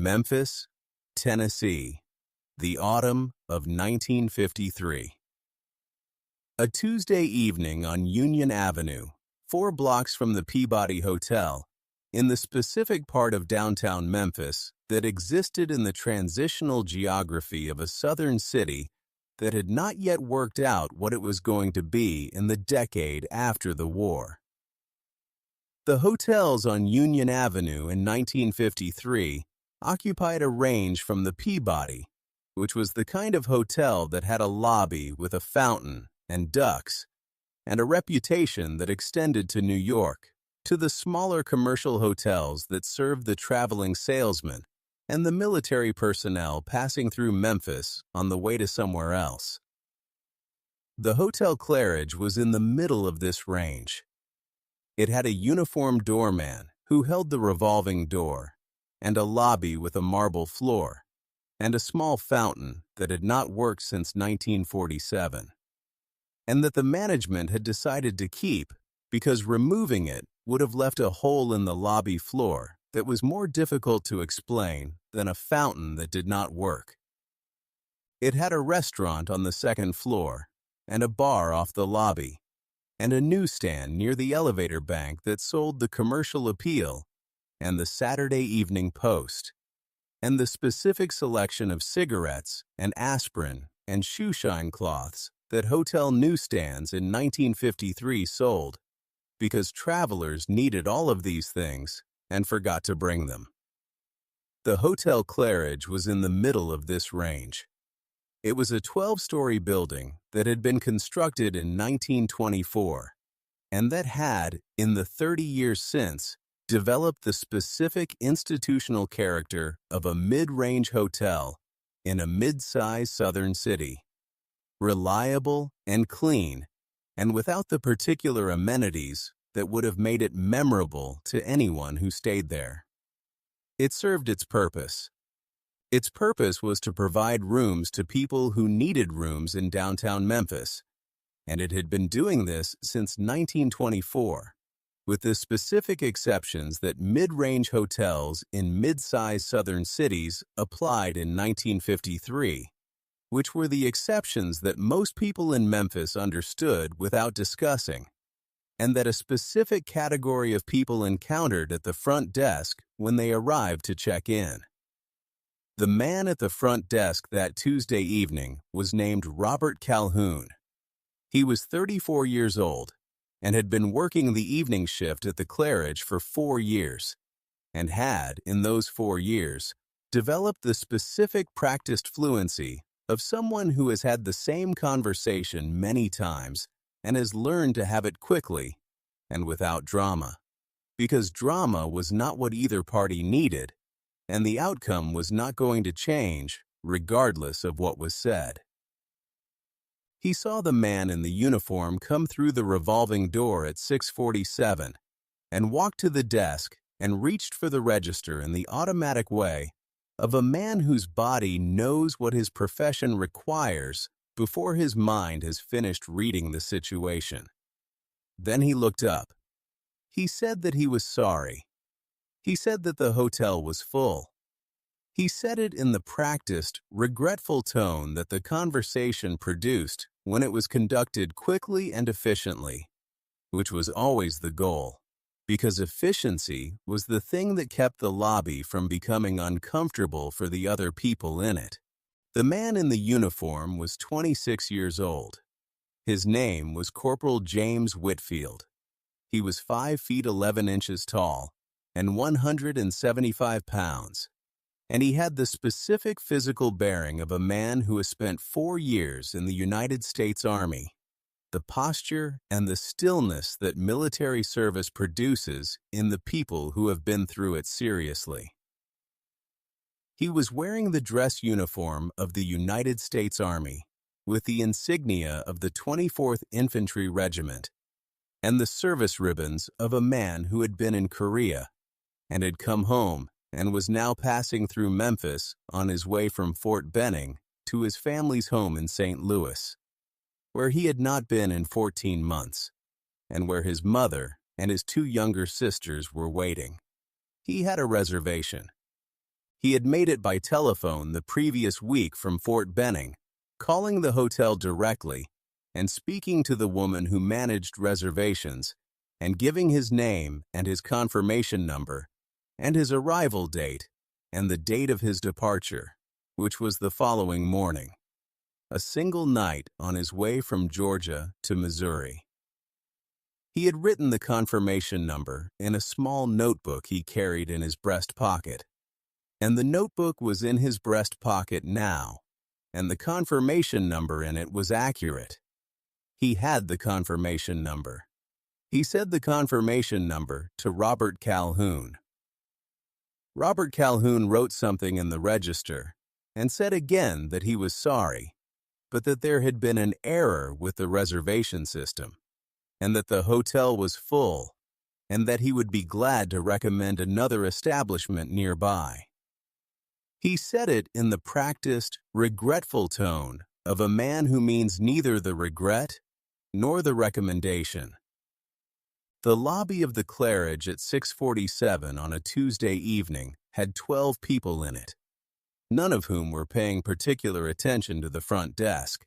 Memphis, Tennessee, the autumn of 1953. A Tuesday evening on Union Avenue, 4 blocks from the Peabody Hotel, in the specific part of downtown Memphis that existed in the transitional geography of a southern city that had not yet worked out what it was going to be in the decade after the war. The hotels on Union Avenue in 1953 occupied a range from the Peabody, which was the kind of hotel that had a lobby with a fountain and ducks, and a reputation that extended to New York, to the smaller commercial hotels that served the traveling salesman and the military personnel passing through Memphis on the way to somewhere else. The Hotel Claridge was in the middle of this range. It had a uniformed doorman who held the revolving door, and a lobby with a marble floor, and a small fountain that had not worked since 1947, and that the management had decided to keep because removing it would have left a hole in the lobby floor that was more difficult to explain than a fountain that did not work. It had a restaurant on the second floor, and a bar off the lobby, and a newsstand near the elevator bank that sold the Commercial Appeal and the Saturday Evening Post, and the specific selection of cigarettes and aspirin and shoeshine cloths that hotel newsstands in 1953 sold, because travelers needed all of these things and forgot to bring them. The Hotel Claridge was in the middle of this range. It was a 12-story building that had been constructed in 1924, and that had, in the 30 years since, developed the specific institutional character of a mid-range hotel in a mid-sized southern city. Reliable and clean, and without the particular amenities that would have made it memorable to anyone who stayed there. It served its purpose. Its purpose was to provide rooms to people who needed rooms in downtown Memphis, and it had been doing this since 1924, with the specific exceptions that mid-range hotels in mid-sized southern cities applied in 1953, which were the exceptions that most people in Memphis understood without discussing, and that a specific category of people encountered at the front desk when they arrived to check in. The man at the front desk that Tuesday evening was named Robert Calhoun. He was 34 years old and had been working the evening shift at the Claridge for 4 years, and had, in those 4 years, developed the specific practiced fluency of someone who has had the same conversation many times and has learned to have it quickly and without drama, because drama was not what either party needed, and the outcome was not going to change regardless of what was said. He saw the man in the uniform come through the revolving door at 6:47 and walked to the desk and reached for the register in the automatic way of a man whose body knows what his profession requires before his mind has finished reading the situation. Then he looked up. He said that he was sorry. He said that the hotel was full. He said it in the practiced, regretful tone that the conversation produced when it was conducted quickly and efficiently, which was always the goal, because efficiency was the thing that kept the lobby from becoming uncomfortable for the other people in it. The man in the uniform was 26 years old. His name was Corporal James Whitfield. He was 5 feet 11 inches tall and 175 pounds, and he had the specific physical bearing of a man who has spent 4 years in the United States Army, the posture and the stillness that military service produces in the people who have been through it seriously. He was wearing the dress uniform of the United States Army, with the insignia of the 24th Infantry Regiment, and the service ribbons of a man who had been in Korea and had come home and was now passing through Memphis on his way from Fort Benning to his family's home in St. Louis, where he had not been in 14 months, and where his mother and his 2 younger sisters were waiting. He had a reservation. He had made it by telephone the previous week from Fort Benning, calling the hotel directly and speaking to the woman who managed reservations and giving his name and his confirmation number and his arrival date and the date of his departure, which was the following morning, a single night on his way from Georgia to Missouri. He had written the confirmation number in a small notebook he carried in his breast pocket, and the notebook was in his breast pocket now, and the confirmation number in it was accurate. He had the confirmation number. He said the confirmation number to Robert Calhoun. Robert Calhoun wrote something in the register and said again that he was sorry, but that there had been an error with the reservation system, and that the hotel was full, and that he would be glad to recommend another establishment nearby. He said it in the practiced, regretful tone of a man who means neither the regret nor the recommendation. The lobby of the Claridge at 6:47 on a Tuesday evening had 12 people in it, none of whom were paying particular attention to the front desk,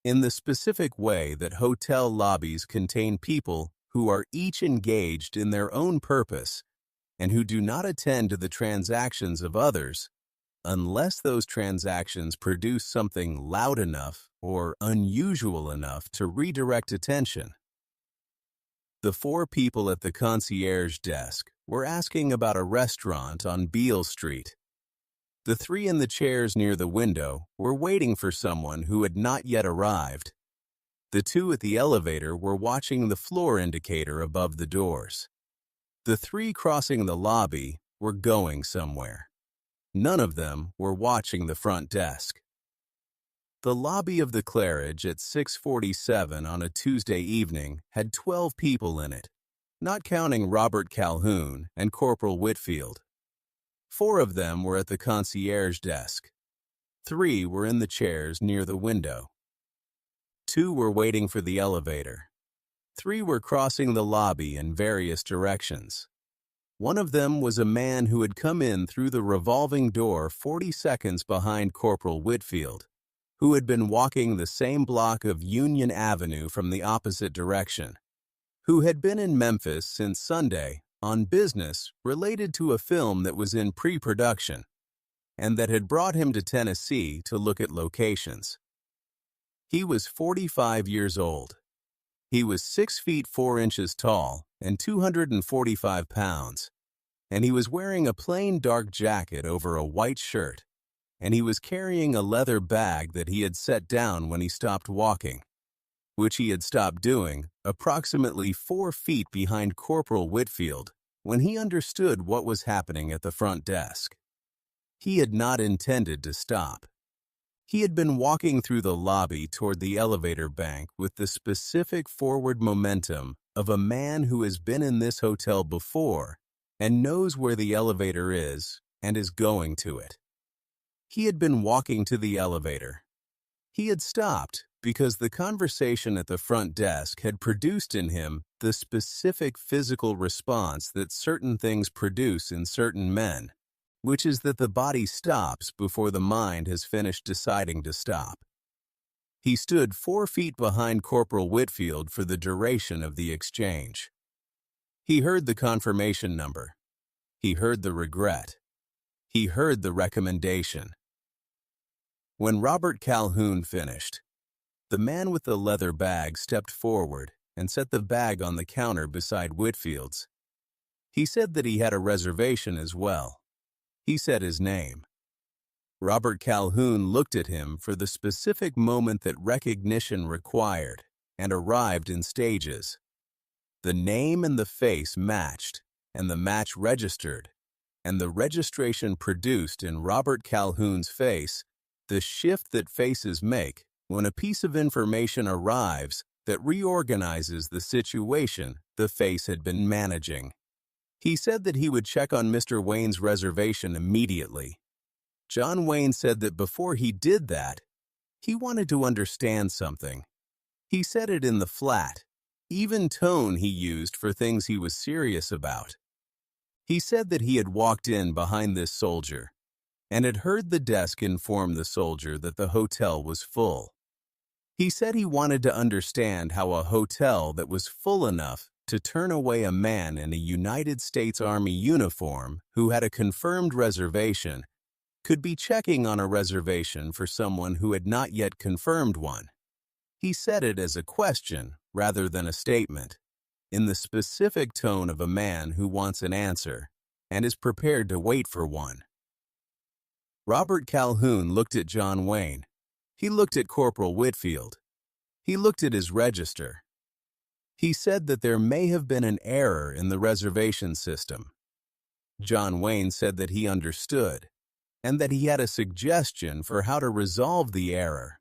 in the specific way that hotel lobbies contain people who are each engaged in their own purpose and who do not attend to the transactions of others unless those transactions produce something loud enough or unusual enough to redirect attention. The 4 people at the concierge desk were asking about a restaurant on Beale Street. The 3 in the chairs near the window were waiting for someone who had not yet arrived. The 2 at the elevator were watching the floor indicator above the doors. The 3 crossing the lobby were going somewhere. None of them were watching the front desk. The lobby of the Claridge at 6:47 on a Tuesday evening had 12 people in it, not counting Robert Calhoun and Corporal Whitfield. 4 of them were at the concierge desk. 3 were in the chairs near the window. 2 were waiting for the elevator. 3 were crossing the lobby in various directions. One of them was a man who had come in through the revolving door 40 seconds behind Corporal Whitfield, who had been walking the same block of Union Avenue from the opposite direction, who had been in Memphis since Sunday on business related to a film that was in pre-production, and that had brought him to Tennessee to look at locations. He was 45 years old. He was 6 feet 4 inches tall and 245 pounds, and he was wearing a plain dark jacket over a white shirt, and he was carrying a leather bag that he had set down when he stopped walking, which he had stopped doing approximately 4 feet behind Corporal Whitfield when he understood what was happening at the front desk. He had not intended to stop. He had been walking through the lobby toward the elevator bank with the specific forward momentum of a man who has been in this hotel before and knows where the elevator is and is going to it. He had been walking to the elevator. He had stopped because the conversation at the front desk had produced in him the specific physical response that certain things produce in certain men, which is that the body stops before the mind has finished deciding to stop. He stood 4 feet behind Corporal Whitfield for the duration of the exchange. He heard the confirmation number. He heard the regret. He heard the recommendation. When Robert Calhoun finished, the man with the leather bag stepped forward and set the bag on the counter beside Whitfield's. He said that he had a reservation as well. He said his name. Robert Calhoun looked at him for the specific moment that recognition required and arrived in stages. The name and the face matched, and the match registered, and the registration produced in Robert Calhoun's face the shift that faces make when a piece of information arrives that reorganizes the situation the face had been managing. He said that he would check on Mr. Wayne's reservation immediately. John Wayne said that before he did that, he wanted to understand something. He said it in the flat, even tone he used for things he was serious about. He said that he had walked in behind this soldier, and had heard the desk inform the soldier that the hotel was full. He said he wanted to understand how a hotel that was full enough to turn away a man in a United States Army uniform who had a confirmed reservation could be checking on a reservation for someone who had not yet confirmed one. He said it as a question rather than a statement, in the specific tone of a man who wants an answer and is prepared to wait for one. Robert Calhoun looked at John Wayne. He looked at Corporal Whitfield. He looked at his register. He said that there may have been an error in the reservation system. John Wayne said that he understood, and that he had a suggestion for how to resolve the error,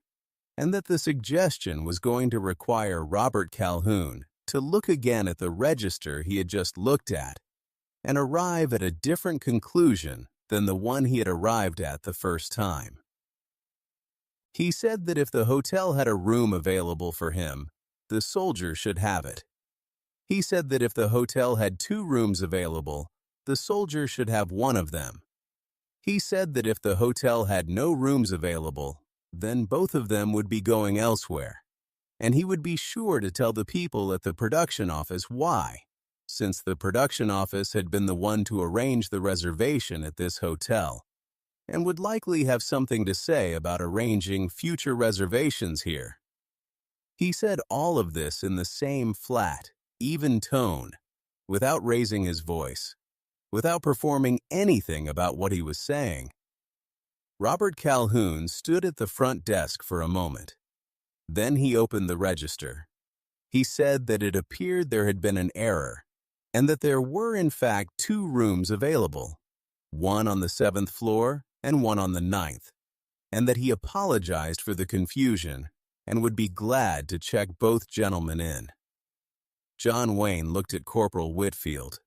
and that the suggestion was going to require Robert Calhoun to look again at the register he had just looked at and arrive at a different conclusion than the one he had arrived at the first time. He said that if the hotel had a room available for him, the soldier should have it. He said that if the hotel had 2 rooms available, the soldier should have one of them. He said that if the hotel had no rooms available, then both of them would be going elsewhere, and he would be sure to tell the people at the production office why, since the production office had been the one to arrange the reservation at this hotel, and would likely have something to say about arranging future reservations here. He said all of this in the same flat, even tone, without raising his voice, without performing anything about what he was saying. Robert Calhoun stood at the front desk for a moment. Then he opened the register. He said that it appeared there had been an error, and that there were in fact 2 rooms available, one on the 7th floor and one on the 9th, and that he apologized for the confusion and would be glad to check both gentlemen in. John Wayne looked at Corporal Whitfield.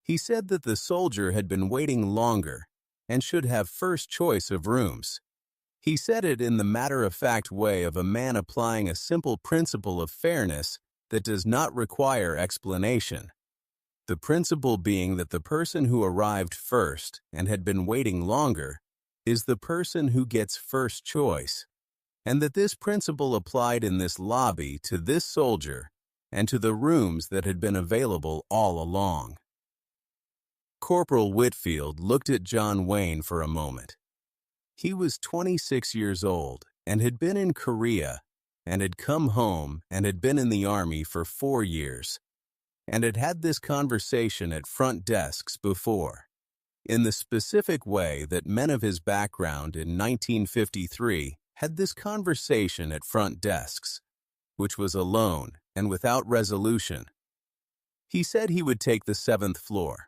He said that the soldier had been waiting longer and should have first choice of rooms. He said it in the matter-of-fact way of a man applying a simple principle of fairness that does not require explanation. The principle being that the person who arrived first and had been waiting longer is the person who gets first choice, and that this principle applied in this lobby to this soldier and to the rooms that had been available all along. Corporal Whitfield looked at John Wayne for a moment. He was 26 years old and had been in Korea and had come home and had been in the Army for 4 years and had had this conversation at front desks before, in the specific way that men of his background in 1953 had this conversation at front desks, which was alone and without resolution. He said he would take the 7th floor.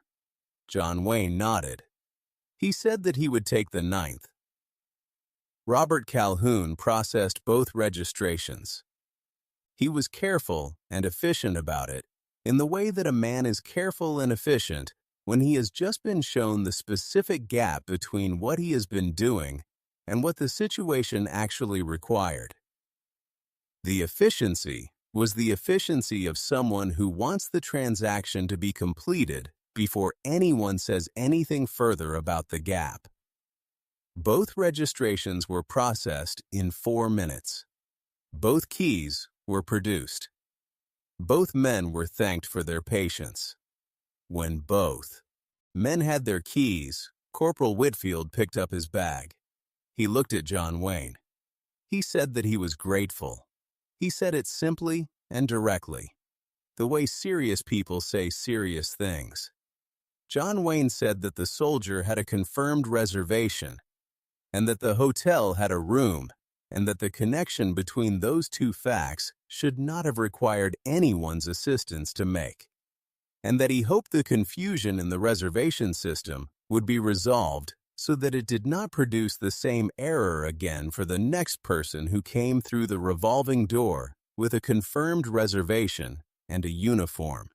John Wayne nodded. He said that he would take the 9th. Robert Calhoun processed both registrations. He was careful and efficient about it in the way that a man is careful and efficient when he has just been shown the specific gap between what he has been doing and what the situation actually required. The efficiency was the efficiency of someone who wants the transaction to be completed before anyone says anything further about the gap. Both registrations were processed in 4 minutes. Both keys were produced. Both men were thanked for their patience. When both men had their keys, Corporal Whitfield picked up his bag. He looked at John Wayne. He said that he was grateful. He said it simply and directly, the way serious people say serious things. John Wayne said that the soldier had a confirmed reservation, and that the hotel had a room, and that the connection between those 2 facts should not have required anyone's assistance to make, and that he hoped the confusion in the reservation system would be resolved so that it did not produce the same error again for the next person who came through the revolving door with a confirmed reservation and a uniform.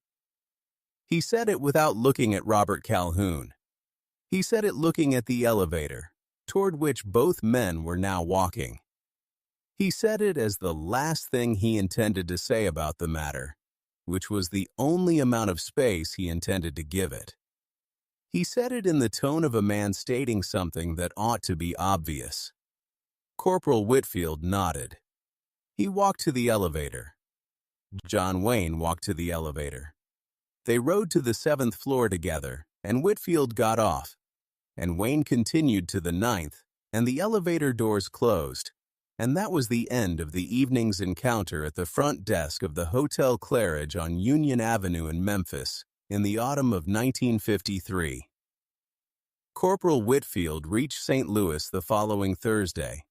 He said it without looking at Robert Calhoun. He said it looking at the elevator, toward which both men were now walking. He said it as the last thing he intended to say about the matter, which was the only amount of space he intended to give it. He said it in the tone of a man stating something that ought to be obvious. Corporal Whitfield nodded. He walked to the elevator. John Wayne walked to the elevator. They rode to the 7th floor together, and Whitfield got off, and Wayne continued to the 9th, and the elevator doors closed, and that was the end of the evening's encounter at the front desk of the Hotel Claridge on Union Avenue in Memphis in the autumn of 1953. Corporal Whitfield reached St. Louis the following Thursday,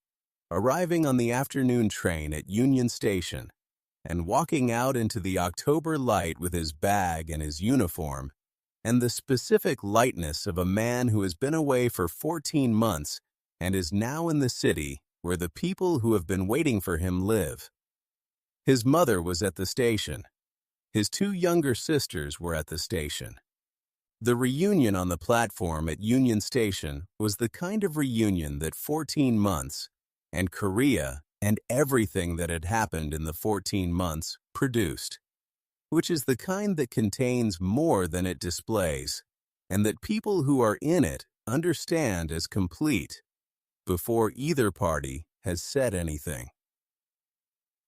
arriving on the afternoon train at Union Station and walking out into the October light with his bag and his uniform and the specific lightness of a man who has been away for 14 months and is now in the city where the people who have been waiting for him live. His mother was at the station. His 2 younger sisters were at the station. The reunion on the platform at Union Station was the kind of reunion that 14 months and Korea and everything that had happened in the 14 months produced, which is the kind that contains more than it displays, and that people who are in it understand as complete before either party has said anything.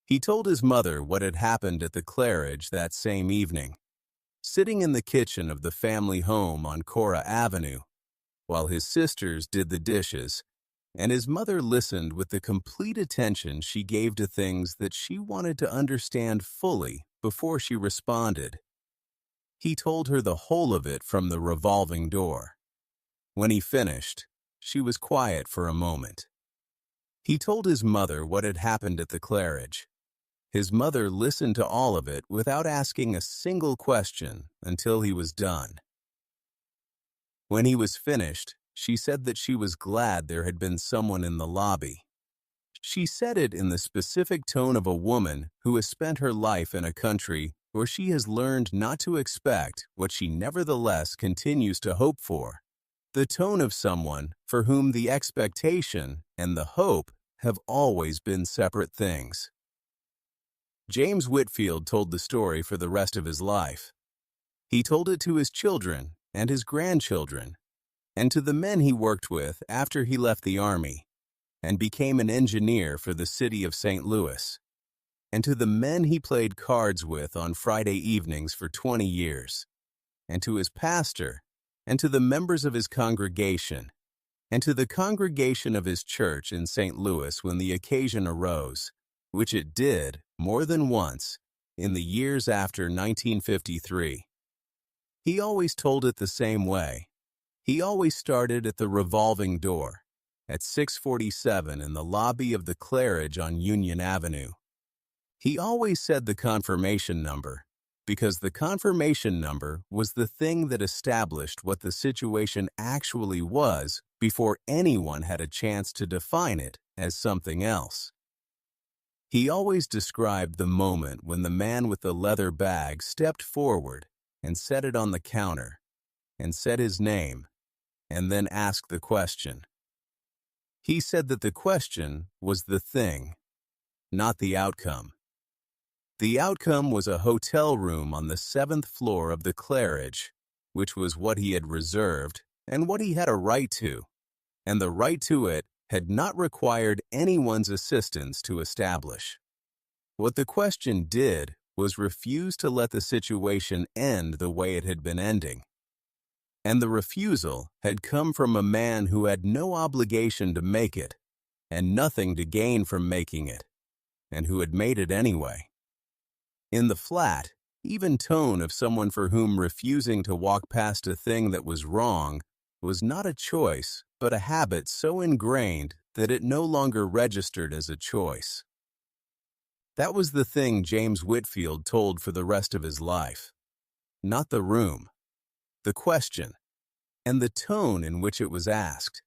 He told his mother what had happened at the Claridge that same evening, sitting in the kitchen of the family home on Cora Avenue, while his sisters did the dishes, and his mother listened with the complete attention she gave to things that she wanted to understand fully before she responded. He told her the whole of it from the revolving door. When he finished, she was quiet for a moment. He told his mother what had happened at the Claridge. His mother listened to all of it without asking a single question until he was done. When he was finished, she said that she was glad there had been someone in the lobby. She said it in the specific tone of a woman who has spent her life in a country where she has learned not to expect what she nevertheless continues to hope for. The tone of someone for whom the expectation and the hope have always been separate things. James Whitfield told the story for the rest of his life. He told it to his children and his grandchildren, and to the men he worked with after he left the Army and became an engineer for the city of St. Louis, and to the men he played cards with on Friday evenings for 20 years, and to his pastor, and to the members of his congregation, and to the congregation of his church in St. Louis when the occasion arose, which it did more than once in the years after 1953. He always told it the same way. He always started at the revolving door at 647 in the lobby of the Claridge on Union Avenue. He always said the confirmation number because the confirmation number was the thing that established what the situation actually was before anyone had a chance to define it as something else. He always described the moment when the man with the leather bag stepped forward and set it on the counter and said his name and then asked the question. He said that the question was the thing, not the outcome. The outcome was a hotel room on the 7th floor of the Claridge, which was what he had reserved and what he had a right to, and the right to it had not required anyone's assistance to establish. What the question did was refuse to let the situation end the way it had been ending. And the refusal had come from a man who had no obligation to make it, and nothing to gain from making it, and who had made it anyway. In the flat, even tone of someone for whom refusing to walk past a thing that was wrong was not a choice, but a habit so ingrained that it no longer registered as a choice. That was the thing James Whitfield told for the rest of his life. Not the room, the question, and the tone in which it was asked.